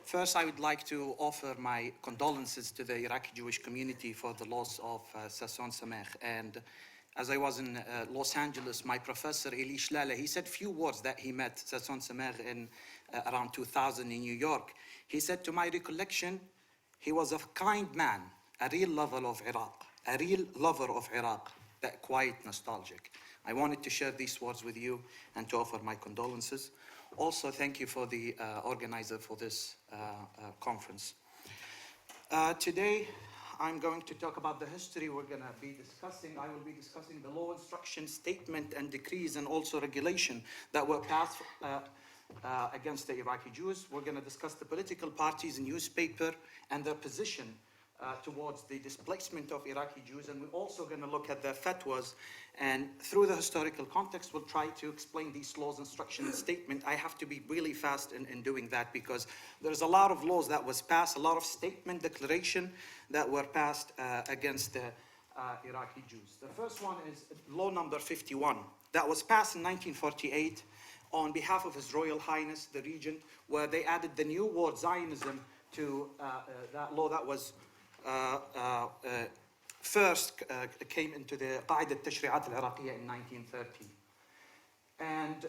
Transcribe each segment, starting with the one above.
First, I would like to offer my condolences to the Iraqi Jewish community for the loss of Sasson Sameh. And as I was in Los Angeles, my professor, Eli Shlala, he said few words that he met Sasson Sameh in around 2000 in New York. He said, to my recollection, he was a kind man, a real lover of Iraq, a real lover of Iraq, that quiet, nostalgic. I wanted to share these words with you and to offer my condolences. Also, thank you for the organizer for this conference. Today, I'm going to talk about the history we're going to be discussing. I will be discussing the law, instruction, statement, and decrees, and also regulation that were passed against the Iraqi Jews. We're going to discuss the political parties and newspaper and their position towards the displacement of Iraqi Jews, and we're also going to look at the fatwas, and through the historical context we'll try to explain these laws, instruction, and statement. I have to be really fast in doing that because there's a lot of laws that was passed, a lot of statement, declaration that were passed against the Iraqi Jews. The first one is law number 51 that was passed in 1948 on behalf of His Royal Highness the Regent, where they added the new word Zionism to that law that was first came into the Qaida al-Tashri'at al-Iraqiyya in 1930. And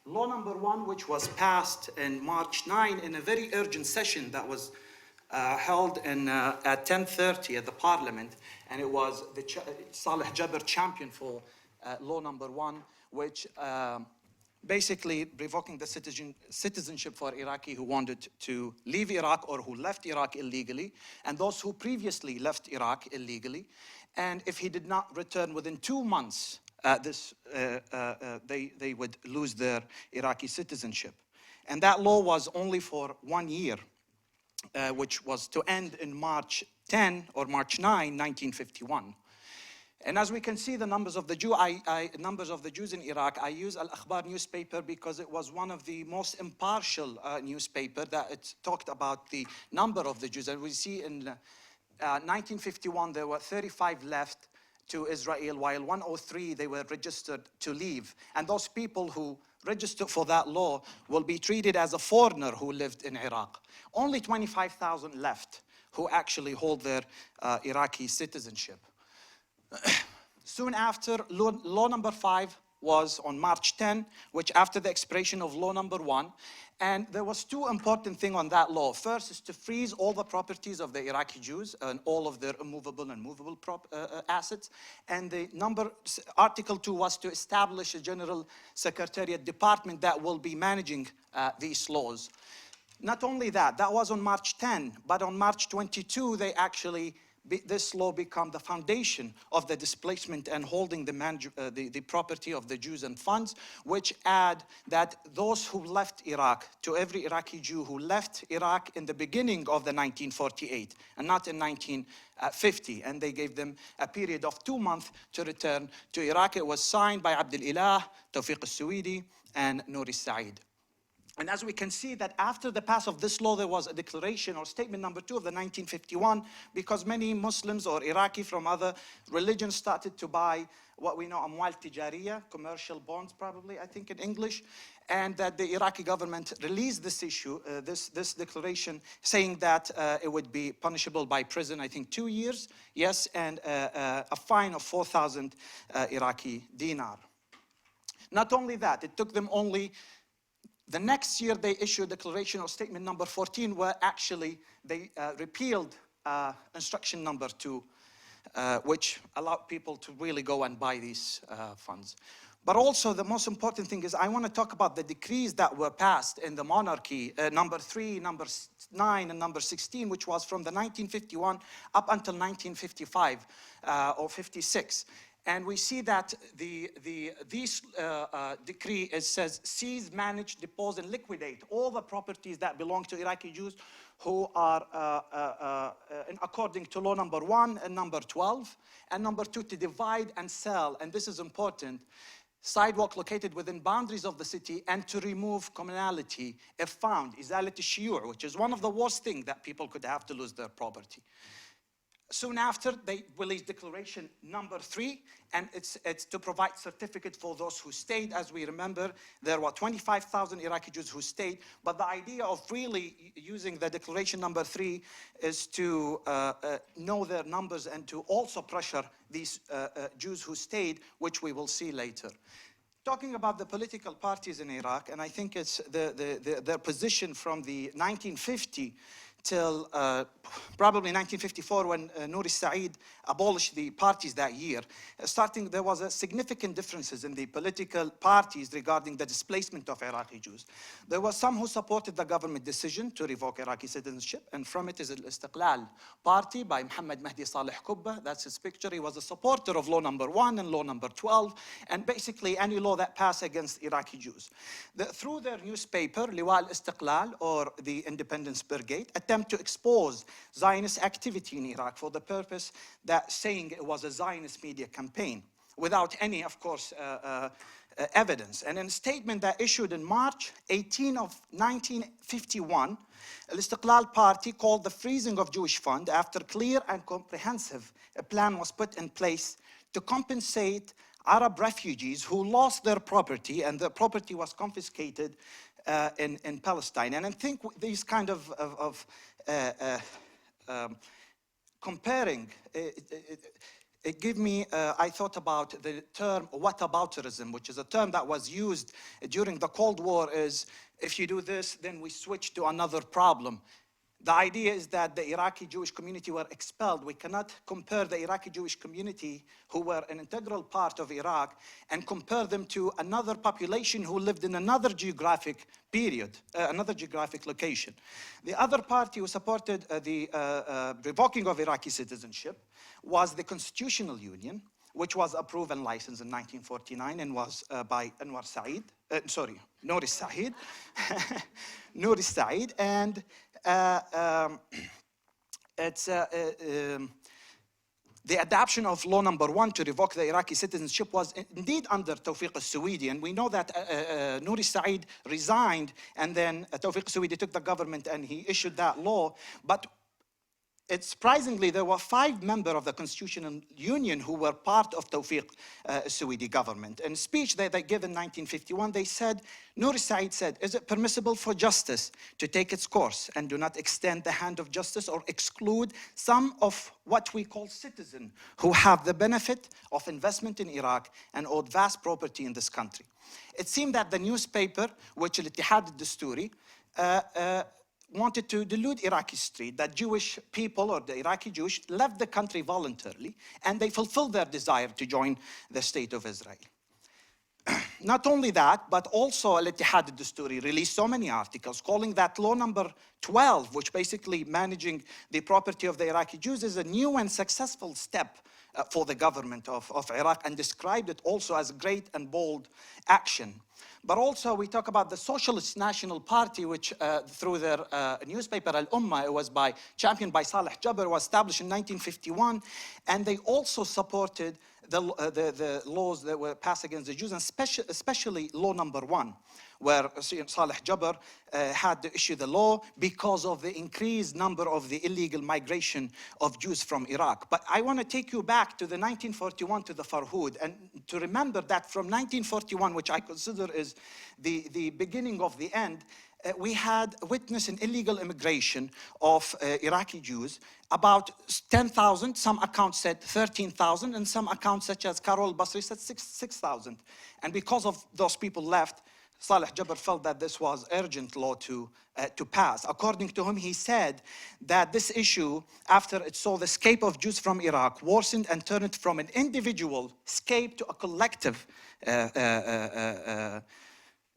law number 1, which was passed in March 9 in a very urgent session that was held at 10:30 at the Parliament, and it was the Saleh Jabr champion for law number 1, which basically revoking the citizenship for Iraqi who wanted to leave Iraq or who left Iraq illegally, and those who previously left Iraq illegally. And if he did not return within 2 months, they would lose their Iraqi citizenship. And that law was only for 1 year, which was to end in March 10 or March 9, 1951. And as we can see, the numbers of the Jews in Iraq, I use Al-Akhbar newspaper because it was one of the most impartial newspaper that it talked about the number of the Jews. And we see in 1951 there were 35 left to Israel, while 103 they were registered to leave. And those people who registered for that law will be treated as a foreigner who lived in Iraq. Only 25,000 left who actually hold their Iraqi citizenship. Soon after, law number 5 was on March 10, which after the expiration of law number 1. And there was 2 important things on that law. First is to freeze all the properties of the Iraqi Jews and all of their immovable and movable assets. And the Article 2 was to establish a General Secretariat department that will be managing these laws. Not only that, that was on March 10, but on March 22, they actually this law became the foundation of the displacement and holding the property of the Jews and funds, which add that those who left Iraq, to every Iraqi Jew who left Iraq in the beginning of the 1948 and not in 1950, and they gave them a period of 2 months to return to Iraq. It was signed by Abd al-Ilah, Tawfiq al-Suwidi, and Nouri Saeed. And as we can see that after the pass of this law, there was a declaration or statement number 2 of the 1951, because many Muslims or Iraqi from other religions started to buy what we know amwal tijariya, commercial bonds probably, I think in English, and that the Iraqi government released this issue, this declaration, saying that it would be punishable by prison, I think 2 years, yes, and a fine of 4,000 Iraqi dinar. Not only that, it took them only the next year they issued declaration or statement number 14, where actually they repealed instruction number 2, which allowed people to really go and buy these funds. But also the most important thing is I want to talk about the decrees that were passed in the monarchy, number 3, number 9, and number 16, which was from the 1951 up until 1955 or 56. And we see that this decree, it says, seize, manage, depose, and liquidate all the properties that belong to Iraqi Jews who are, according to law number 1 and number 12, and number 2, to divide and sell, and this is important, sidewalk located within boundaries of the city, and to remove communality if found, izalat al-shiyur, which is one of the worst things that people could have to lose their property. Soon after, they released Declaration number 3, and it's to provide certificate for those who stayed. As we remember, there were 25,000 Iraqi Jews who stayed, but the idea of really using the Declaration number 3 is to know their numbers and to also pressure these Jews who stayed, which we will see later. Talking about the political parties in Iraq, and I think it's their position from the 1950 till probably 1954 when Nouri Said abolished the parties that year. There was a significant differences in the political parties regarding the displacement of Iraqi Jews. There were some who supported the government decision to revoke Iraqi citizenship, and from it is Al-Istiqlal party by Mohammed Mahdi Saleh Qubba. That's his picture. He was a supporter of law number 1 and law number 12, and basically any law that passed against Iraqi Jews. Through their newspaper, Liwa al-Istiqlal, or the Independence Brigade, attempt to expose Zionist activity in Iraq for the purpose that saying it was a Zionist media campaign without any, of course, evidence. And in a statement that issued in March 18 of 1951, Al-Istiqlal Party called the freezing of Jewish fund after clear and comprehensive plan was put in place to compensate Arab refugees who lost their property, and the property was confiscated in Palestine. And I think these kind of comparing, it gave me, I thought about the term whatabouterism, which is a term that was used during the Cold War, is if you do this, then we switch to another problem. The idea is that the Iraqi Jewish community were expelled. We cannot compare the Iraqi Jewish community, who were an integral part of Iraq, and compare them to another population who lived in another geographic period, another geographic location. The other party who supported the revoking of Iraqi citizenship was the Constitutional Union, which was approved and licensed in 1949 and was by Anwar Said, Nouri Said, Nouri Said, and it's the adoption of law number 1 to revoke the Iraqi citizenship was indeed under Tawfiq al-Suwidi, and we know that Nouri Said resigned, and then Tawfiq al-Suwidi took the government and he issued that law. But surprisingly, there were 5 members of the Constitutional Union who were part of Tawfiq al-Suwidi government. In a speech that they gave in 1951, they said, Nouri Said said, "Is it permissible for justice to take its course and do not extend the hand of justice or exclude some of what we call citizens who have the benefit of investment in Iraq and own vast property in this country?" It seemed that the newspaper, which Al-Ittihad al-Dasturi, wanted to delude Iraqi street that Jewish people, or the Iraqi Jews, left the country voluntarily and they fulfilled their desire to join the state of Israel. Not only that, but also Al-Ittihad al-Dasturi released so many articles calling that law number 12, which basically managing the property of the Iraqi Jews, is a new and successful step for the government of Iraq, and described it also as a great and bold action. But also we talk about the Socialist National Party, which through their newspaper Al-Ummah, it was championed by Saleh Jabr, was established in 1951, and they also supported the laws that were passed against the Jews, and especially law number 1, where Saleh Jabr had to issue the law because of the increased number of the illegal migration of Jews from Iraq. But I want to take you back to the 1941 to the Farhud, and to remember that from 1941, which I consider is the beginning of the end, we had witnessed an illegal immigration of Iraqi Jews, about 10,000, some accounts said 13,000, and some accounts such as Karol Basri said 6,000. And because of those people left, Saleh Jabr felt that this was urgent law to pass. According to him, he said that this issue, after it saw the escape of Jews from Iraq, worsened and turned it from an individual escape to a collective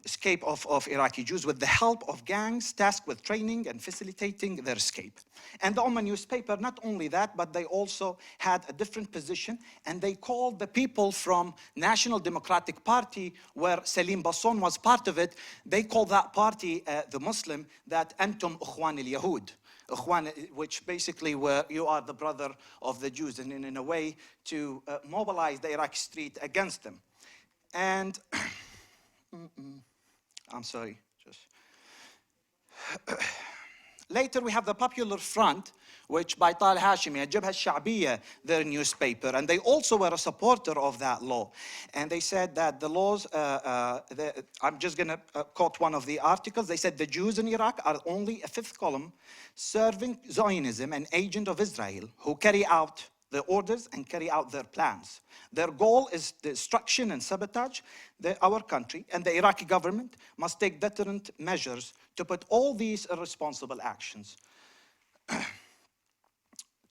escape of Iraqi Jews, with the help of gangs tasked with training and facilitating their escape. And the Ummah newspaper, not only that, but they also had a different position, and they called the people from National Democratic Party, where Salim Basson was part of it, they called that party, the Muslim, that Antum Ukhwan al-Yahud, which basically were, you are the brother of the Jews, and in a way to mobilize the Iraqi street against them. And I'm sorry, just later we have the Popular Front, which by Tal Hashimi, الجبهة الشعبية, their newspaper, and they also were a supporter of that law. And they said that the laws, I'm just going to quote one of the articles. They said the Jews in Iraq are only a fifth column serving Zionism, an agent of Israel, who carry out the orders and carry out their plans. Their goal is destruction and sabotage our country, and the Iraqi government must take deterrent measures to put all these irresponsible actions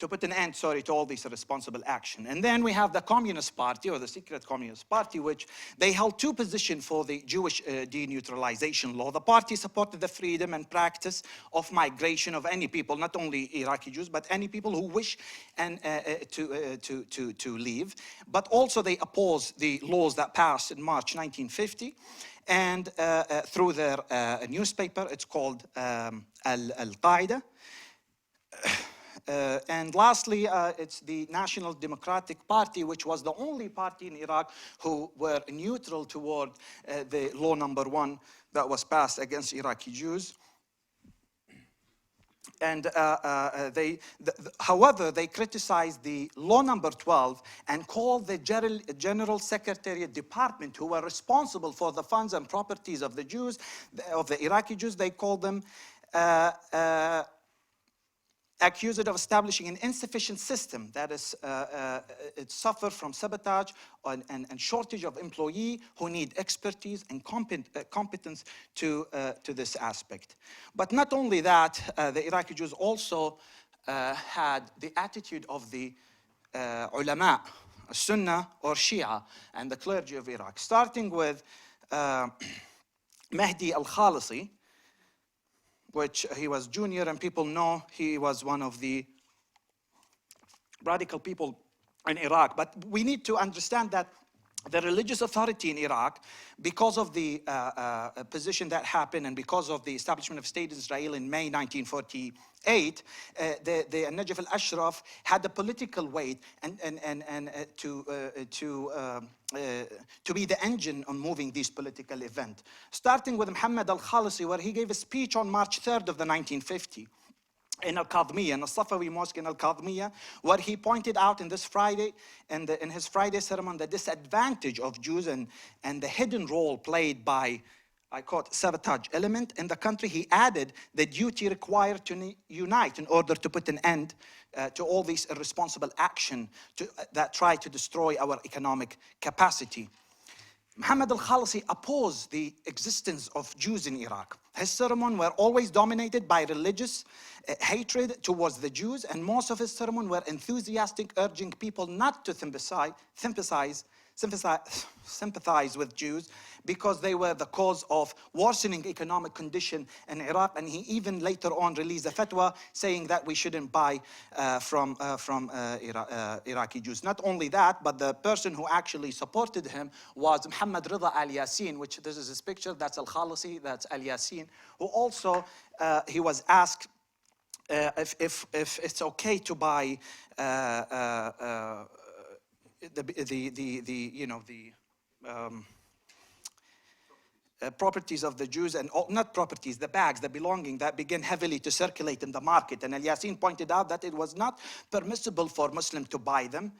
to put an end, to all this irresponsible action. And then we have the Communist Party, or the secret Communist Party, which they held two positions for the Jewish deneutralization law. The party supported the freedom and practice of migration of any people, not only Iraqi Jews, but any people who wish to leave. But also they opposed the laws that passed in March 1950. And through their newspaper, it's called Al-Qaeda. And lastly, it's the National Democratic Party, which was the only party in Iraq who were neutral toward the law number 1 that was passed against Iraqi Jews. And however, they criticized the law number 12 and called the General Secretariat Department, who were responsible for the funds and properties of the Jews, of the Iraqi Jews. They called them accused of establishing an insufficient system that is, it suffered from sabotage and shortage of employee who need expertise and competence to this aspect. But not only that, the Iraqi Jews also had the attitude of the ulama, Sunnah or Shia, and the clergy of Iraq, starting with Mahdi al-Khalisi, which he was junior, and people know he was one of the radical people in Iraq. But we need to understand that the religious authority in Iraq, because of the position that happened and because of the establishment of State Israel in May 1948, the Najaf al-Ashraf had the political weight and to be the engine on moving this political event. Starting with Muhammad al-Khalisi, where he gave a speech on March 3rd of the 1950 in Al-Qadmiya, in the Safawi Mosque in Al-Qadmiya, where he pointed out in this Friday, in his Friday sermon, the disadvantage of Jews and the hidden role played by, I quote, sabotage element in the country. He added the duty required to unite in order to put an end to all these irresponsible action that try to destroy our economic capacity. Muhammad al-Khalisi opposed the existence of Jews in Iraq. His sermons were always dominated by religious hatred towards the Jews, and most of his sermons were enthusiastic, urging people not to sympathize with Jews because they were the cause of worsening economic condition in Iraq. And he even later on released a fatwa saying that we shouldn't buy from Iraqi Jews. Not only that, but the person who actually supported him was Muhammad Rida al-Yassin, which this is his picture, that's al-Khalisi, that's al-Yassin, who also, he was asked if it's okay to buy properties of the Jews, and not properties, the bags, the belonging that began heavily to circulate in the market. And Al-Yassin pointed out that it was not permissible for Muslims to buy them,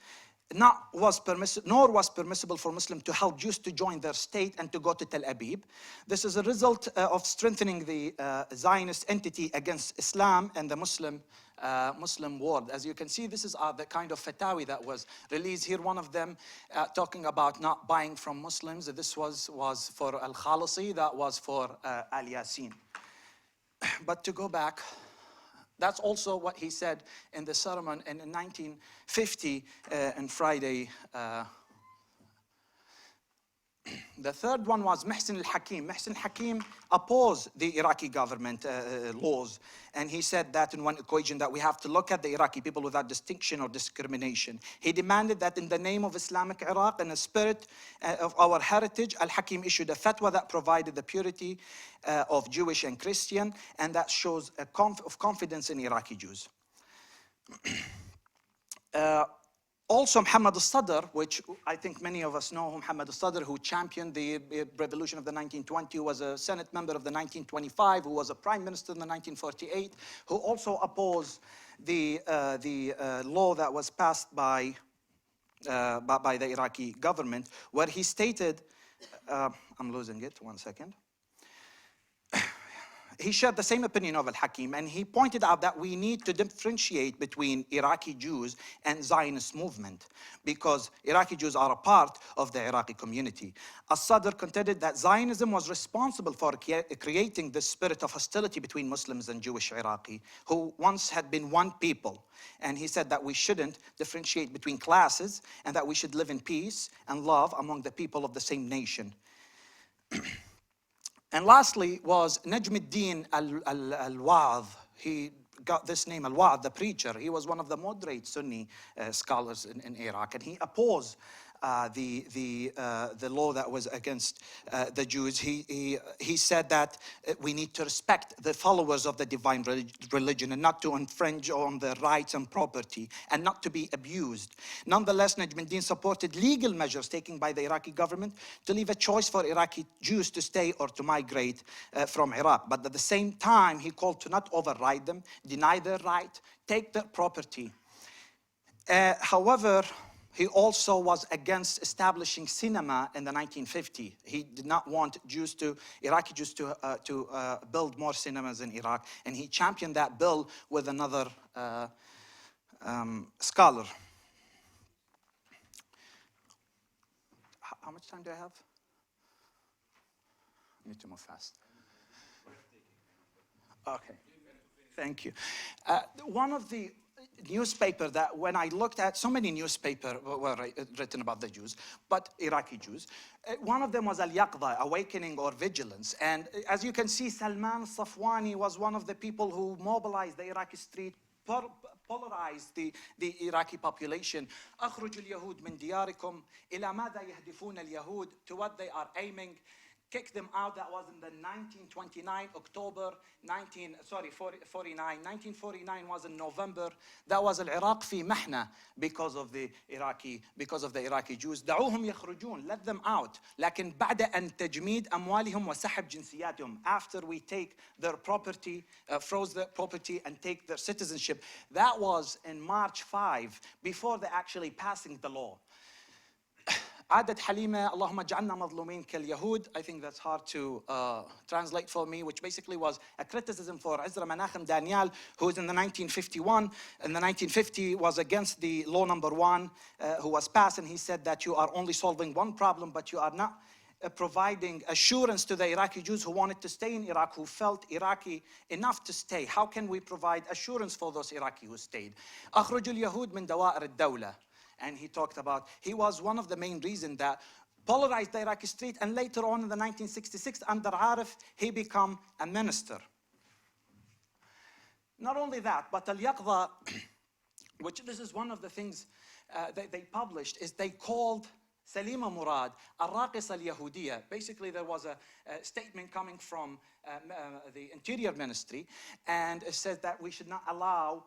nor was permissible for Muslims to help Jews to join their state and to go to Tel Aviv. This is a result of strengthening the Zionist entity against Islam and the Muslim world. As you can see, this is the kind of fatawi that was released here. One of them talking about not buying from Muslims. This was for al-Khalisi, that was for al-Yassin. But to go back, that's also what he said in the sermon in 1950 on Friday. The third one was Muhsin al-Hakim. Muhsin al-Hakim opposed the Iraqi government laws, and he said that in one equation that we have to look at the Iraqi people without distinction or discrimination. He demanded that in the name of Islamic Iraq and the spirit of our heritage, al-Hakim issued a fatwa that provided the purity of Jewish and Christian, and that shows of confidence in Iraqi Jews. Also, Muhammad al-Sadr, which I think many of us know, Muhammad al-Sadr, who championed the revolution of the 1920, who was a Senate member of the 1925, who was a prime minister in the 1948, who also opposed the law that was passed by the Iraqi government, where he stated, I'm losing it, 1 second. He shared the same opinion of Al-Hakim, and he pointed out that we need to differentiate between Iraqi Jews and Zionist movement, because Iraqi Jews are a part of the Iraqi community. Al-Sadr contended that Zionism was responsible for creating this spirit of hostility between Muslims and Jewish Iraqi, who once had been one people. And he said that we shouldn't differentiate between classes, and that we should live in peace and love among the people of the same nation. And lastly was Najmuddin al-Wa'adh. He got this name, al-Wa'adh, the preacher. He was one of the moderate Sunni scholars in Iraq, and he opposed the law that was against the Jews. He said that we need to respect the followers of the divine religion and not to infringe on their rights and property and not to be abused. Nonetheless, Najmuddin supported legal measures taken by the Iraqi government to leave a choice for Iraqi Jews to stay or to migrate from Iraq. But at the same time, he called to not override them, deny their right, take their property. However, he also was against establishing cinema in the 1950s. He did not want Iraqi Jews to build more cinemas in Iraq, and he championed that bill with another scholar. How much time do I have? I need to move fast. Okay, thank you. One of the newspaper that when I looked at, so many newspapers were written about the Jews, but Iraqi Jews. One of them was Al-Yaqza, Awakening or Vigilance. And as you can see, Salman Safwani was one of the people who mobilized the Iraqi street, polarized the Iraqi population. أخرج اليهود من دياركم إلى ماذا يهدفون اليهود, to what they are aiming. Kick them out. That was in the 1929, October 49. 1949 was in November. That was Iraq في محنة because of the Iraqi Jews. دعوهم يخرجون, let them out. لكن بعد أن تجميد أموالهم وسحب جنسياتهم, after we take their property, froze their property and take their citizenship. That was in March 5, before they actually passing the law. عادت حليمة اللهم اجعلنا مظلومين كاليهود. I think that's hard to translate for me, which basically was a criticism for Ezra Menachem Daniel, who was in the 1951. In the 1950 was against the law number 1 who was passed, and he said that you are only solving one problem, but you are not providing assurance to the Iraqi Jews who wanted to stay in Iraq, who felt Iraqi enough to stay. How can we provide assurance for those Iraqi who stayed? أخرج اليهود من دوائر الدولة. And he talked about, he was one of the main reasons that polarized the Iraqi street, and later on in the 1966, under Arif, he became a minister. Not only that, but Al-Yaqza, which this is one of the things that they published, is they called Salima Murad Al-Raqisa Al-Yahudiya. Basically, there was a statement coming from the Interior Ministry, and it said that we should not allow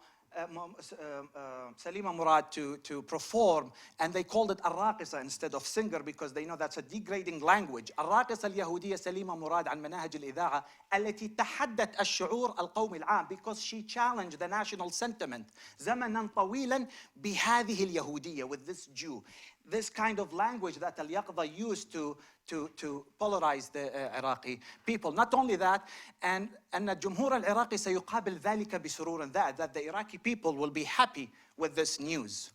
Salima Murad to perform, and they called it Al-Raqisa instead of singer, because they know that's a degrading language. Al-Raqisa Al-Yahudiyya Salima Murad عن مناهج الإذاعة التي تحدت الشعور القومي العام, because she challenged the national sentiment زمنا طويلا بهذه اليهودية, with this Jew. This kind of language that Al-Yaqza used to polarize the Iraqi people. Not only that, and الجمهور العراقي سيقابل ذلك بسرور, that the Iraqi people will be happy with this news.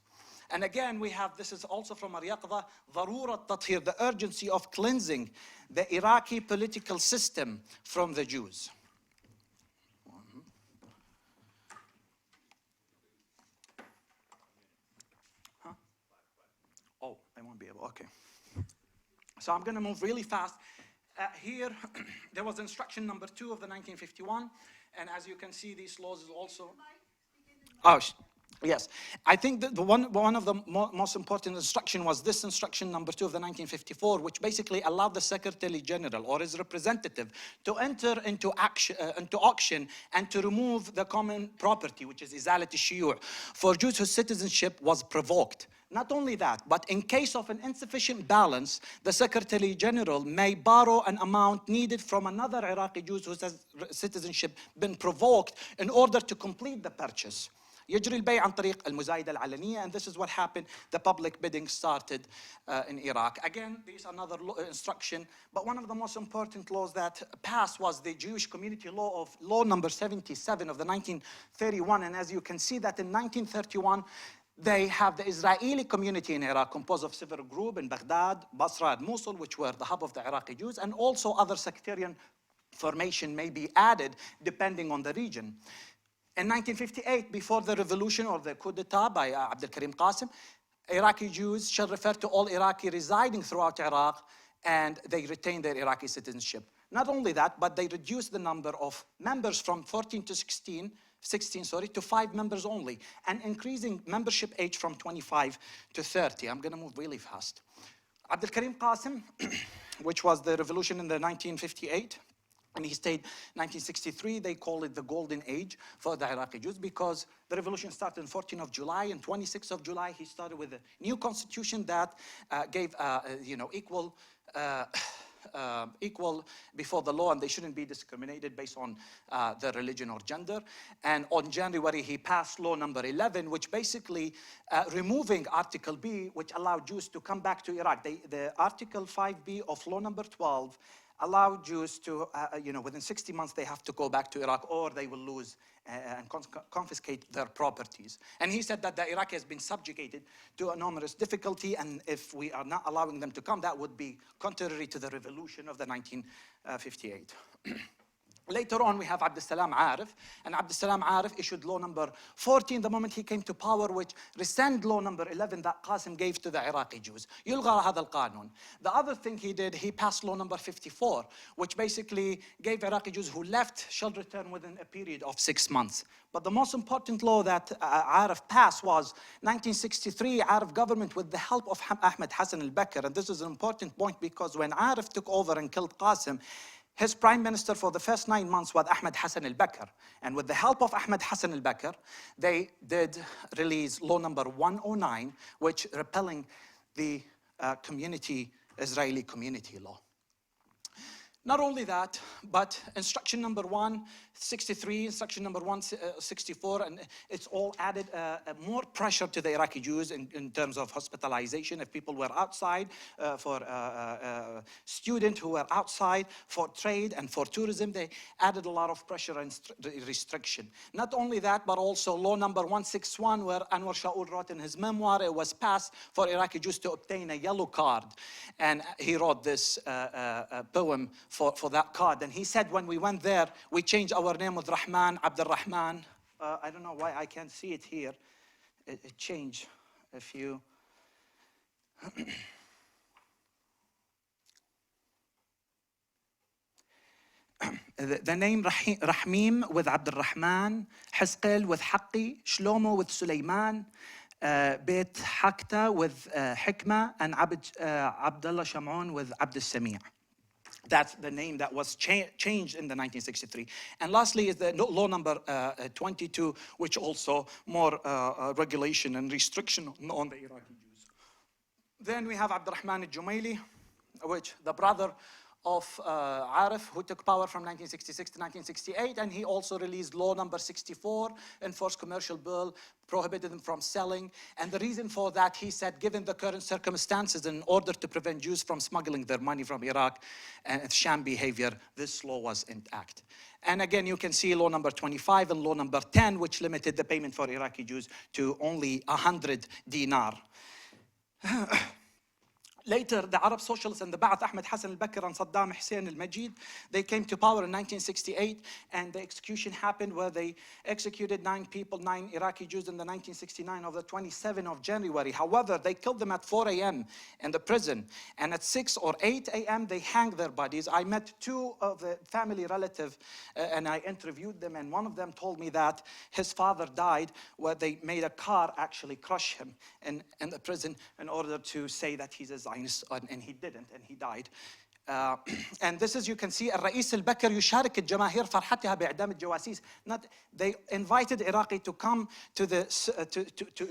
And again, we have, this is also from Al-Yaqza, ضرورة تطهير, the urgency of cleansing the Iraqi political system from the Jews. I won't be able, okay. So I'm going to move really fast. Here, there was instruction number 2 of the 1951. And as you can see, these laws is also... Oh, Yes, I think that one of the most important instruction was this instruction number 2 of the 1954, which basically allowed the Secretary General or his representative to enter into auction and to remove the common property, which is إزالة الشيوع, for Jews whose citizenship was provoked. Not only that, but in case of an insufficient balance, the Secretary General may borrow an amount needed from another Iraqi Jew whose citizenship been provoked in order to complete the purchase. يجري البيع عن طريق المزايدة العلنية, and this is what happened. The public bidding started in Iraq. Again, there is another instruction, but one of the most important laws that passed was the Jewish Community Law of Law number 77 of the 1931, and as you can see that in 1931, they have the Israeli community in Iraq composed of several groups in Baghdad, Basra, and Mosul, which were the hub of the Iraqi Jews, and also other sectarian formation may be added depending on the region. In 1958, before the revolution or the coup d'etat by Abdul Karim Qasim, Iraqi Jews shall refer to all Iraqi residing throughout Iraq, and they retain their Iraqi citizenship. Not only that, but they reduced the number of members from 14 to 16 to 5 members only, and increasing membership age from 25 to 30. I'm going to move really fast. Abdul Karim Qasim, which was the revolution in the 1958, and he stayed 1963. They call it the golden age for the Iraqi Jews because the revolution started on 14th of July, and 26th of July he started with a new constitution that gave equal before the law, and they shouldn't be discriminated based on their religion or gender. And on January he passed law number 11, which basically removing Article B, which allowed Jews to come back to Iraq. The Article 5B of law number 12 allow Jews to, within 60 months they have to go back to Iraq, or they will lose and confiscate their properties. And he said that the Iraq has been subjugated to enormous difficulty, and if we are not allowing them to come, that would be contrary to the revolution of the 1958. Later on, we have Abdussalam Arif, and Abdussalam Arif issued law number 14 the moment he came to power, which rescinded law number 11 that Qasim gave to the Iraqi Jews. يلغى هذا القانون. The other thing he did, he passed law number 54, which basically gave Iraqi Jews who left shall return within a period of 6 months. But the most important law that Arif passed was 1963 Arif government with the help of Ahmed Hassan al-Bakr. And this is an important point because when Arif took over and killed Qasim, his prime minister for the first 9 months was Ahmed Hassan al-Bakr. And with the help of Ahmed Hassan al-Bakr, they did release law number 109, which repelling the Israeli community law. Not only that, but instruction number 163, instruction number 164, and it's all added more pressure to the Iraqi Jews in terms of hospitalization. If people were outside, for students who were outside, for trade and for tourism, they added a lot of pressure and restriction. Not only that, but also law number 161, where Anwar Shaul wrote in his memoir, it was passed for Iraqi Jews to obtain a yellow card. And he wrote this poem for that card. And he said, when we went there, we changed our name with Rahman, Abdul Rahman. I don't know why I can't see it here. It changed a few. The name Rahmim with Abdul Rahman, Hizqil with Haqqi, Shlomo with Sulaiman, Beit Hakta with Hikmah, and Abdullah Shamon with Abdul Sami'. That's the name that was changed in the 1963. And lastly is the law number 22, which also more regulation and restriction on the Iraqi Jews. Then we have Abdurrahman al-Jumaili, which the brother of Arif, who took power from 1966 to 1968, and he also released law number 64, enforced commercial bill, prohibited them from selling. And the reason for that, he said, given the current circumstances, in order to prevent Jews from smuggling their money from Iraq and sham behavior, this law was intact. And again, you can see law number 25 and law number 10, which limited the payment for Iraqi Jews to only 100 dinar. Later, the Arab socialists and the Ba'ath Ahmed Hassan al-Bakr and Saddam Hussein al-Majid, they came to power in 1968, and the execution happened where they executed 9 people, 9 Iraqi Jews in the 1969 of the 27th of January. However, they killed them at 4 a.m. in the prison, and at 6 or 8 a.m. they hanged their bodies. I met 2 of the family relatives, and I interviewed them, and one of them told me that his father died where they made a car actually crush him in the prison in order to say that he's a Zionist. And he didn't, and he died. And this is, you can see, الرئيس البكر يشارك الجماهير فرحتها بإعدام الجواسيس. They invited Iraqi to come to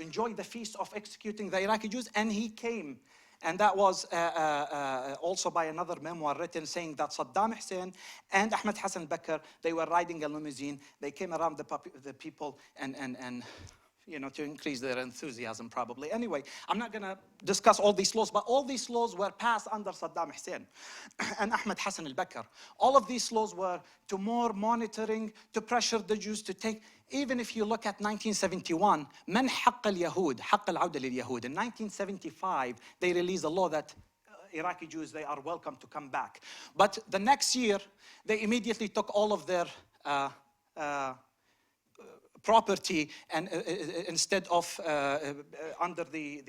enjoy the feast of executing the Iraqi Jews, and he came. And that was also by another memoir written saying that Saddam Hussein and Ahmed Hassan al-Bakr, they were riding a limousine. They came around the people and you know, to increase their enthusiasm probably. Anyway, I'm not going to discuss all these laws, but all these laws were passed under Saddam Hussein and Ahmed Hassan al-Bakr. All of these laws were to more monitoring, to pressure the Jews to take. Even if you look at 1971, من حق اليهود حق العودة لليهود. In 1975, they released a law that Iraqi Jews, they are welcome to come back. But the next year, they immediately took all of their property, and instead of under the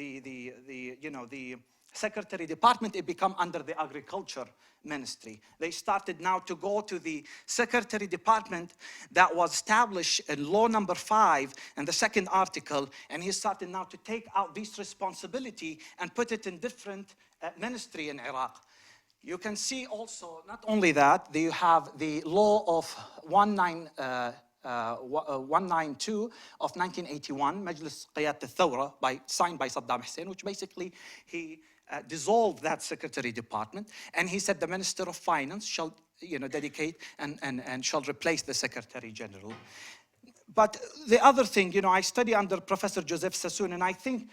Secretary Department, it became under the Agriculture Ministry. They started now to go to the Secretary Department that was established in Law Number 5 in the 2nd article, and he started now to take out this responsibility and put it in different ministry in Iraq. You can see also, not only that, you have the law of 192 of 1981, Majlis Qiyat al-Thawra, signed by Saddam Hussein, which basically he dissolved that Secretary Department, and he said the Minister of Finance shall, dedicate and shall replace the Secretary General. But the other thing, I study under Professor Joseph Sassoon, and I think,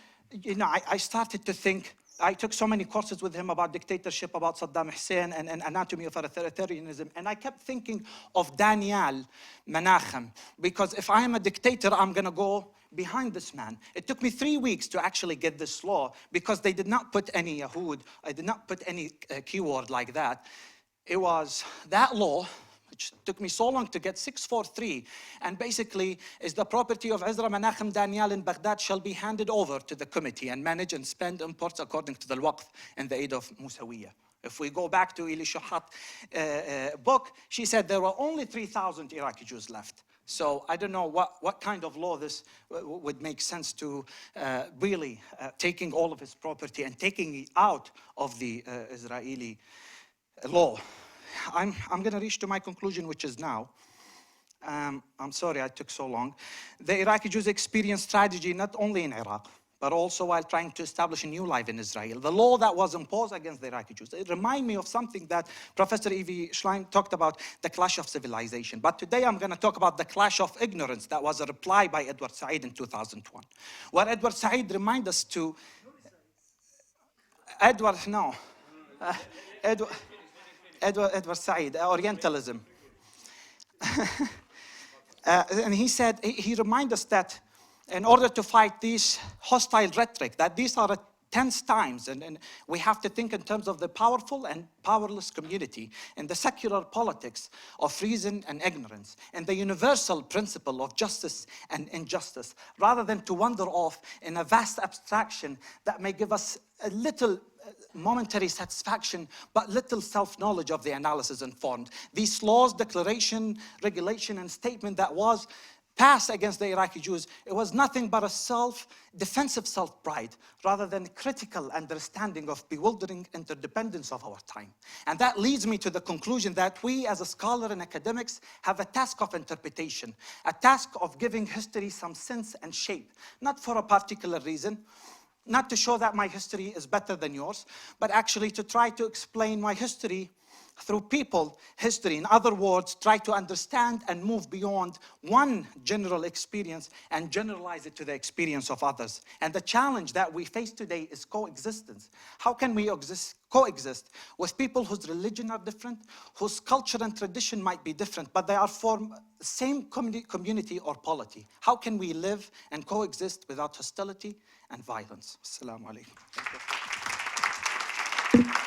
I started to think. I took so many courses with him about dictatorship, about Saddam Hussein, and anatomy of authoritarianism. And I kept thinking of Daniel Menachem, because if I am a dictator, I'm going to go behind this man. It took me 3 weeks to actually get this law, because they did not put any Yahud, I did not put any keyword like that. It was that law, which took me so long to get, 643, and basically is the property of Ezra Menachem Daniel in Baghdad shall be handed over to the committee and manage and spend imports according to the Waqf in the aid of Musawiyah. If we go back to Ili Shuhat's book, she said there were only 3,000 Iraqi Jews left. So I don't know what kind of law this would make sense to really taking all of his property and taking it out of the Israeli law. I'm going to reach to my conclusion, which is now. I'm sorry I took so long. The Iraqi Jews experienced tragedy not only in Iraq, but also while trying to establish a new life in Israel. The law that was imposed against the Iraqi Jews, it reminds me of something that Professor Evie Schlein talked about, the clash of civilization. But today I'm going to talk about the clash of ignorance that was a reply by Edward Said in 2001. Where Edward Said reminds us to... Edward Said, Orientalism. And he said, he reminded us that in order to fight this hostile rhetoric, that these are tense times, and we have to think in terms of the powerful and powerless community, and the secular politics of reason and ignorance, and the universal principle of justice and injustice, rather than to wander off in a vast abstraction that may give us a little momentary satisfaction, but little self-knowledge of the analysis informed. These laws, declaration, regulation, and statement that was passed against the Iraqi Jews, it was nothing but a defensive self-pride, rather than critical understanding of bewildering interdependence of our time. And that leads me to the conclusion that we, as a scholar and academics, have a task of interpretation, a task of giving history some sense and shape, not for a particular reason, not to show that my history is better than yours, but actually to try to explain my history through people history. In other words, try to understand and move beyond one general experience and generalize it to the experience of others. And the challenge that we face today is coexistence. How can we coexist with people whose religion are different, whose culture and tradition might be different, but they are from the same community or polity? How can we live and coexist without hostility and violence? Assalamu alaikum. you.